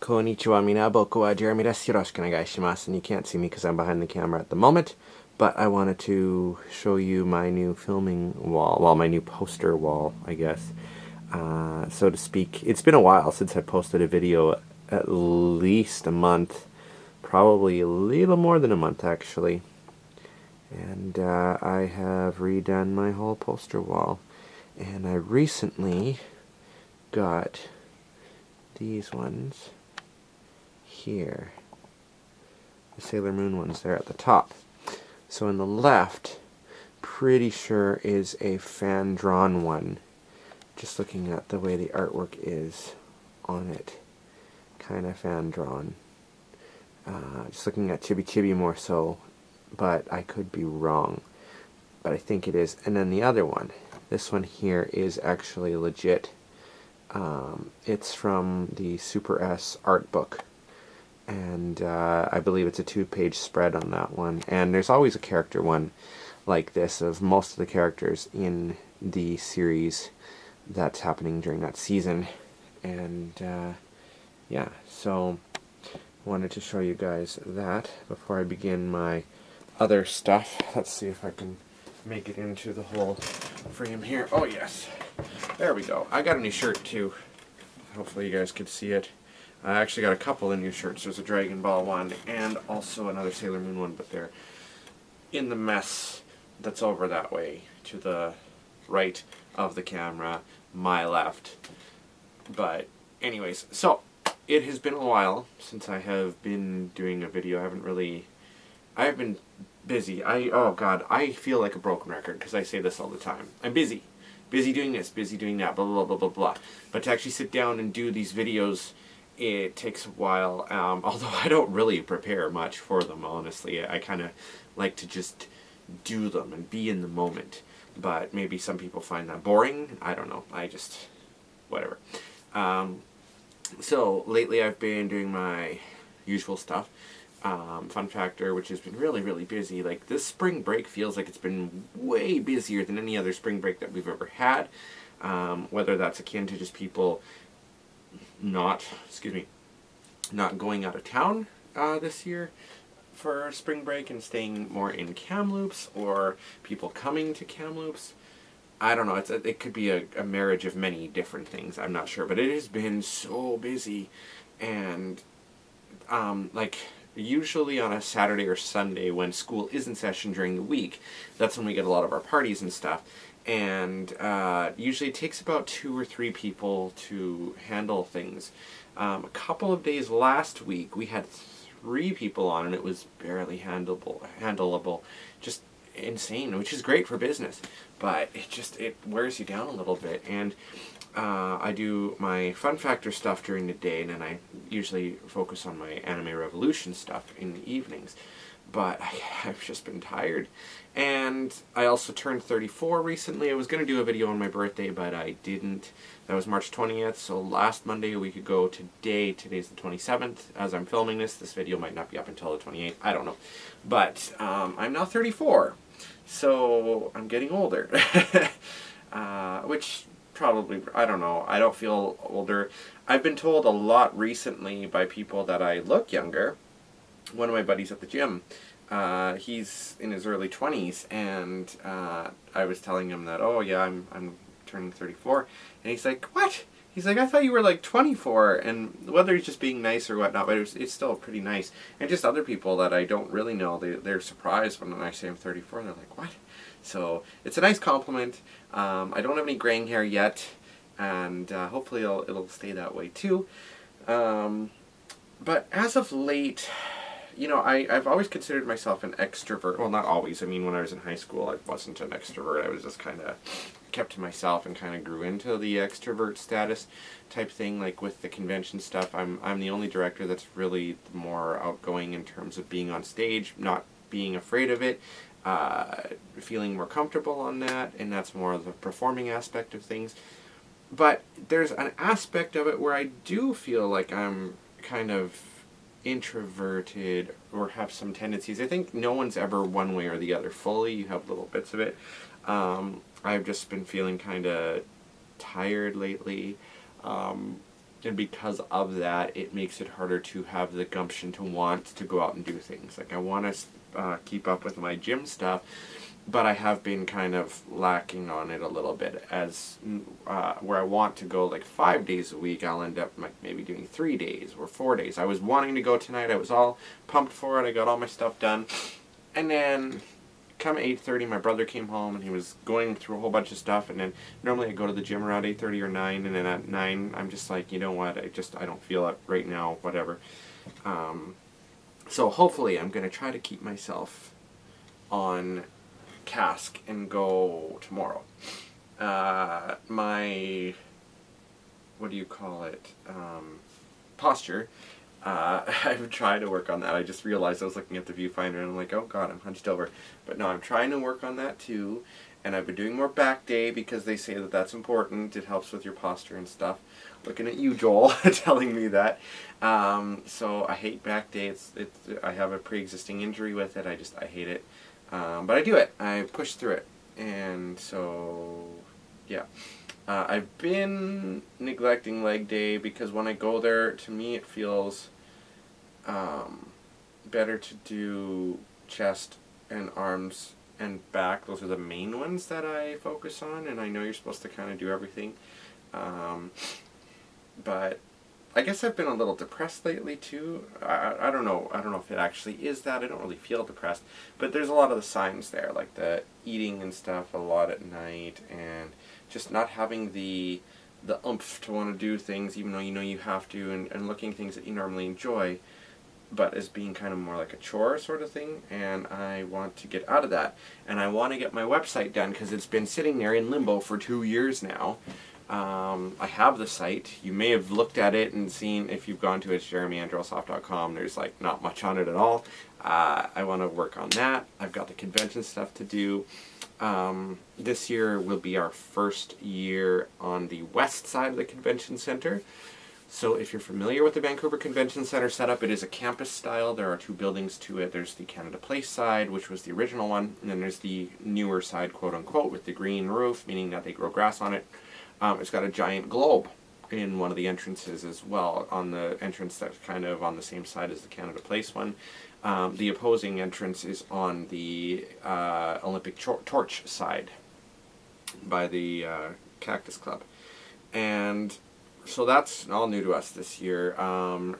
Konnichiwa mina, boku wa Jeremy desu. Yoroshiku onegaishimasu. And you can't see me because I'm behind the camera at the moment, but I wanted to show you my new filming wall, well, my new poster wall, I guess, so to speak. It's been a while since I posted a video, at least a month, probably a little more than a month actually, and I have redone my whole poster wall, and I recently got these ones here, the Sailor Moon ones there at the top. So in the left, pretty sure is a fan-drawn one, just looking at the way the artwork is on it, kind of fan-drawn. Just looking at Chibi Chibi more so, but I could be wrong, but I think it is. And then the other one, this one here, is actually legit. It's from the Super S art book, and I believe it's a 2-page spread on that one. And there's always a character one like this of most of the characters in the series that's happening during that season. And yeah, so I wanted to show you guys that before I begin my other stuff. Let's see if I can make it into the whole frame here. Oh yes, there we go. I got a new shirt too. Hopefully you guys can see it. I actually got a couple of new shirts. There's a Dragon Ball one and also another Sailor Moon one, but they're in the mess that's over that way to the right of the camera, my left. But anyways, so it has been a while since I have been doing a video. I have been busy. Oh god, I feel like a broken record because I say this all the time. I'm busy. Busy doing this, busy doing that, blah, blah, blah, blah, blah. But to actually sit down and do these videos, it takes a while, although I don't really prepare much for them, honestly. I kind of like to just do them and be in the moment. But maybe some people find that boring. I don't know. Whatever. So, lately I've been doing my usual stuff. Fun factor, which has been really, really busy. Like, this spring break feels like it's been way busier than any other spring break that we've ever had. Whether that's akin to just people not going out of town this year for spring break and staying more in Kamloops, or people coming to Kamloops. I don't know, it could be a marriage of many different things, I'm not sure, but it has been so busy. And like, usually on a Saturday or Sunday when school is in session during the week, that's when we get a lot of our parties and stuff. And usually it takes about 2 or 3 people to handle things. A couple of days last week we had 3 people on and it was barely handleable. Just insane, which is great for business, but it wears you down a little bit. And I do my Fun Factor stuff during the day, and then I usually focus on my Anime Revolution stuff in the evenings. But I've just been tired. And I also turned 34 recently. I was going to do a video on my birthday, but I didn't. That was March 20th, so last Monday, a week ago today. Today's the 27th. As I'm filming this video might not be up until the 28th. I don't know. But I'm now 34, so I'm getting older. Which probably, I don't know, I don't feel older. I've been told a lot recently by people that I look younger. One of my buddies at the gym, he's in his early 20s, and I was telling him that, oh yeah, I'm turning 34, and he's like, what? He's like, I thought you were like 24, and whether he's just being nice or whatnot, but it's still pretty nice. And just other people that I don't really know, they're surprised when I say I'm 34, and they're like, what? So it's a nice compliment. I don't have any graying hair yet, and hopefully it'll stay that way too. But as of late, you know, I've always considered myself an extrovert. Well, not always. I mean, when I was in high school, I wasn't an extrovert. I was just kind of kept to myself and kind of grew into the extrovert status type thing. Like with the convention stuff, I'm the only director that's really more outgoing in terms of being on stage, not being afraid of it, feeling more comfortable on that, and that's more of the performing aspect of things. But there's an aspect of it where I do feel like I'm kind of introverted or have some tendencies. I think no one's ever one way or the other fully. You have little bits of it. I've just been feeling kind of tired lately. and because of that, it makes it harder to have the gumption to want to go out and do things. Like, I want to keep up with my gym stuff, but I have been kind of lacking on it a little bit. As where I want to go like 5 days a week, I'll end up like maybe doing 3 days or 4 days. I was wanting to go tonight. I was all pumped for it. I got all my stuff done, and then come 8:30, my brother came home and he was going through a whole bunch of stuff, and then normally I go to the gym around 8:30 or 9, and then at 9 I'm just like, you know what, I don't feel it right now, whatever. So hopefully I'm going to try to keep myself on cask and go tomorrow. My, what do you call it, posture, I've tried to work on that. I just realized I was looking at the viewfinder and I'm like, oh god, I'm hunched over. But no, I'm trying to work on that too. And I've been doing more back day because they say that that's important. It helps with your posture and stuff. Looking at you, Joel, telling me that. So I hate back day. I have a pre-existing injury with it. I hate it. But I do it. I push through it. And so, yeah. I've been neglecting leg day because when I go there, to me it feels better to do chest and arms and back. Those are the main ones that I focus on, and I know you're supposed to kind of do everything. But I guess I've been a little depressed lately too. I don't know. I don't know if it actually is that. I don't really feel depressed, but there's a lot of the signs there, like the eating and stuff a lot at night, and just not having the oomph to want to do things, even though you know you have to, and looking things that you normally enjoy, but as being kind of more like a chore sort of thing. And I want to get out of that, and I want to get my website done because it's been sitting there in limbo for 2 years now. I have the site. You may have looked at it and seen, if you've gone to it, jeremyandrelsoft.com, there's like not much on it at all. I want to work on that. I've got the convention stuff to do. This year will be our first year on the west side of the convention center. So if you're familiar with the Vancouver Convention Center setup, it is a campus style. There are 2 buildings to it. There's the Canada Place side, which was the original one, and then there's the newer side, quote unquote, with the green roof, meaning that they grow grass on it. It's got a giant globe in one of the entrances as well, on the entrance that's kind of on the same side as the Canada Place one. The opposing entrance is on the Olympic Torch side by the Cactus Club. And so that's all new to us this year.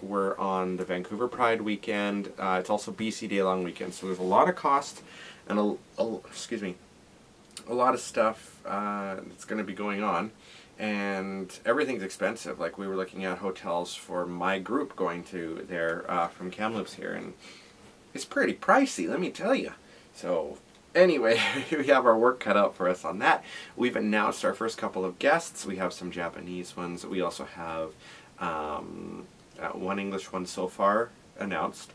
We're on the Vancouver Pride weekend. It's also BC Day Long weekend, so there's a lot of cost and a lot of stuff that's going to be going on, and everything's expensive. Like, we were looking at hotels for my group going to there from Kamloops here, and it's pretty pricey, let me tell you. So anyway, we have our work cut out for us on that. We've announced our first couple of guests. We have some Japanese ones. We also have one English one so far announced.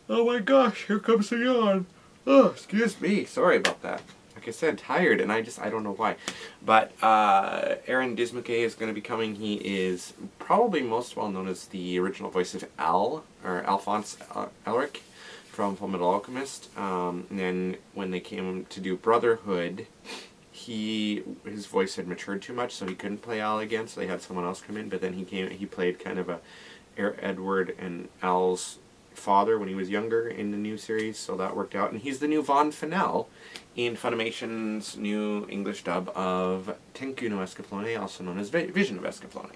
Oh my gosh, here comes the yawn. Oh, excuse me. Sorry about that. Like I said, tired, and I don't know why. But Aaron Dismuke is going to be coming. He is probably most well known as the original voice of Alphonse Elric from Fullmetal Alchemist. And then when they came to do Brotherhood, his voice had matured too much, so he couldn't play Al again, so they had someone else come in. But then he played kind of a Edward and Al's father when he was younger in the new series, so that worked out. And he's the new Von Fennell in Funimation's new English dub of Tenku no Escaflowne, also known as Vision of Escaflowne.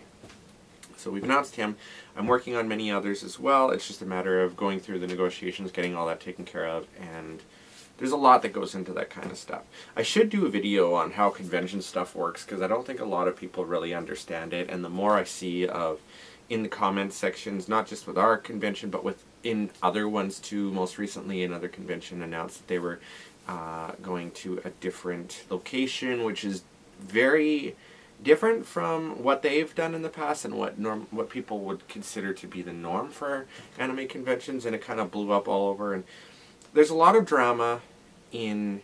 So we've announced him. I'm working on many others as well. It's just a matter of going through the negotiations, getting all that taken care of, and there's a lot that goes into that kind of stuff. I should do a video on how convention stuff works, because I don't think a lot of people really understand it, and the more I see of in the comment sections, not just with our convention, but in other ones too. Most recently, another convention announced that they were going to a different location, which is very different from what they've done in the past and what people would consider to be the norm for anime conventions, and it kind of blew up all over. And there's a lot of drama in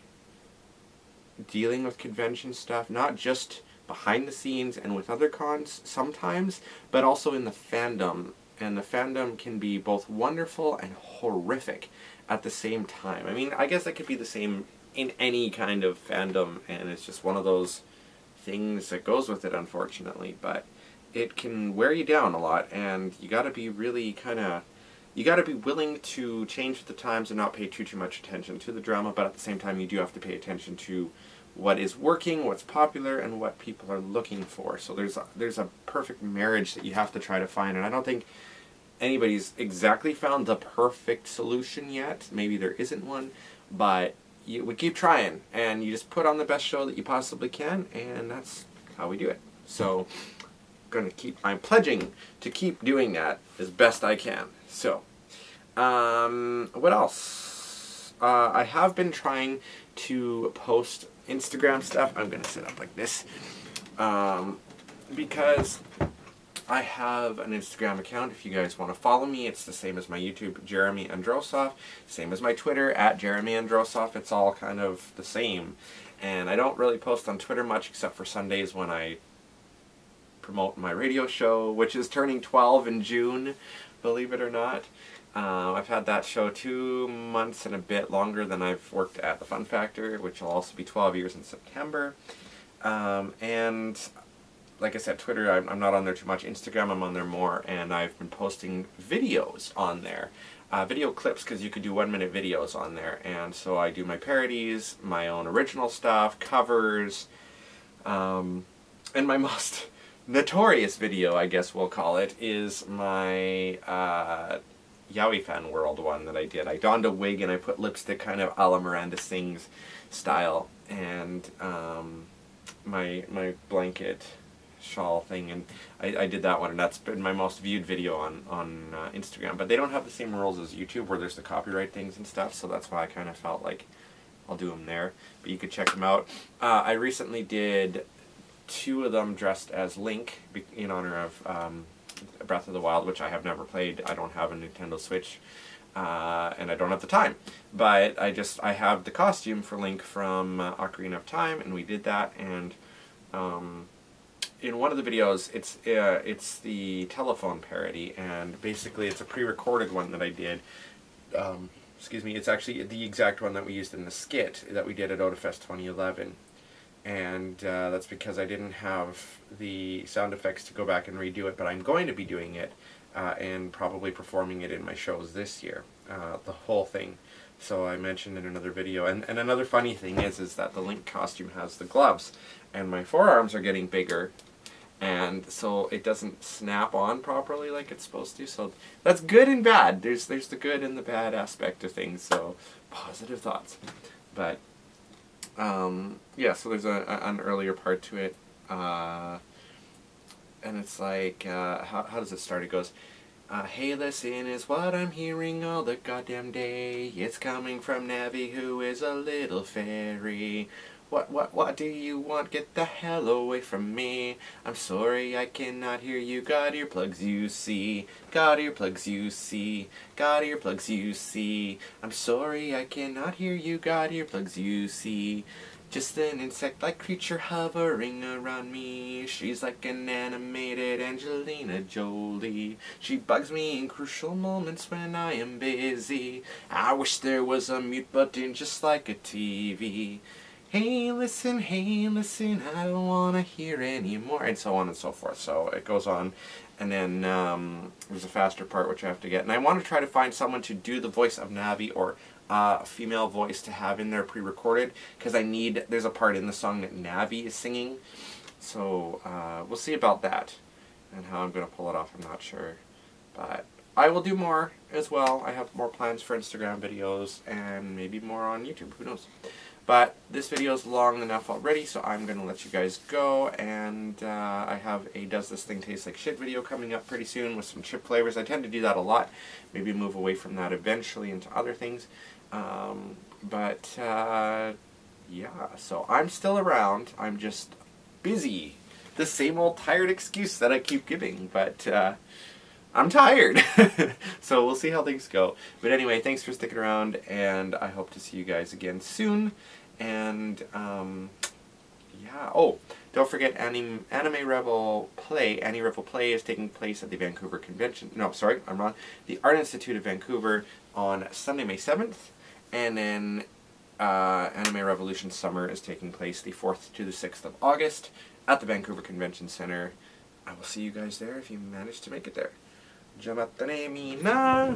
dealing with convention stuff, not just behind the scenes and with other cons sometimes, but also in the fandom. And the fandom can be both wonderful and horrific at the same time. I mean, I guess that could be the same in any kind of fandom, and it's just one of those things that goes with it, unfortunately. But it can wear you down a lot, and you got to be really you got to be willing to change with the times and not pay too much attention to the drama, but at the same time you do have to pay attention to what is working, what's popular, and what people are looking for. So there's a perfect marriage that you have to try to find, and I don't think anybody's exactly found the perfect solution yet. Maybe there isn't one, but we keep trying, and you just put on the best show that you possibly can, and that's how we do it. So I'm pledging to keep doing that as best I can. So, what else? I have been trying to post Instagram stuff. I'm going to sit up like this, because I have an Instagram account. If you guys want to follow me, it's the same as my YouTube, Jeremy Androsov. Same as my Twitter, @JeremyAndrosov. It's all kind of the same. And I don't really post on Twitter much, except for Sundays when I promote my radio show, which is turning 12 in June, believe it or not. I've had that show 2 months and a bit longer than I've worked at the Fun Factor, which will also be 12 years in September. And like I said, Twitter, I'm not on there too much. Instagram, I'm on there more, and I've been posting videos on there. Video clips, because you could do 1-minute videos on there. And so I do my parodies, my own original stuff, covers, and my most notorious video, I guess we'll call it, is my Yowie Fan World one that I did. I donned a wig and I put lipstick kind of a la Miranda Sings style, and my blanket shawl thing, and I did that one, and that's been my most viewed video on Instagram. But they don't have the same rules as YouTube where there's the copyright things and stuff, so that's why I kind of felt like I'll do them there. But you could check them out. I recently did 2 of them dressed as Link in honor of Breath of the Wild, which I have never played. I don't have a Nintendo Switch, and I don't have the time. But I have the costume for Link from Ocarina of Time, and we did that. And in one of the videos, it's the telephone parody, and basically it's a pre-recorded one that I did. Excuse me, it's actually the exact one that we used in the skit that we did at Otafest 2011. And that's because I didn't have the sound effects to go back and redo it, but I'm going to be doing it and probably performing it in my shows this year, the whole thing. So I mentioned in another video, and another funny thing is that the Link costume has the gloves, and my forearms are getting bigger, and so it doesn't snap on properly like it's supposed to. So that's good and bad. There's the good and the bad aspect of things, so positive thoughts. But yeah, so there's an earlier part to it, and it's like, how does it start? It goes, hey, listen is what I'm hearing all the goddamn day. It's coming from Navi, who is a little fairy. What do you want? Get the hell away from me. I'm sorry I cannot hear you. Got earplugs, you see. Got earplugs, you see. Got earplugs, you see. I'm sorry I cannot hear you. Got earplugs, you see. Just an insect-like creature hovering around me. She's like an animated Angelina Jolie. She bugs me in crucial moments when I am busy. I wish there was a mute button just like a TV. Hey, listen, I don't want to hear anymore, and so on and so forth. So it goes on, and then there's a faster part which I have to get. And I want to try to find someone to do the voice of Navi, or a female voice to have in there pre-recorded, because there's a part in the song that Navi is singing. So we'll see about that, and how I'm going to pull it off, I'm not sure. But I will do more as well. I have more plans for Instagram videos, and maybe more on YouTube, who knows. But this video is long enough already, so I'm going to let you guys go, and I have a Does This Thing Taste Like Shit video coming up pretty soon with some chip flavors. I tend to do that a lot, maybe move away from that eventually into other things. Yeah, so I'm still around, I'm just busy. The same old tired excuse that I keep giving, but I'm tired. So we'll see how things go. But anyway, thanks for sticking around, and I hope to see you guys again soon. And yeah, oh, don't forget Anime Rebel Play. Annie Rebel Play is taking place at the Vancouver Convention. No, sorry, I'm wrong. The Art Institute of Vancouver on Sunday, May 7th. And then Anime Revolution Summer is taking place the 4th to the 6th of August at the Vancouver Convention Center. I will see you guys there if you manage to make it there. じゃあまたねみんな。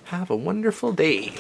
Have a wonderful day.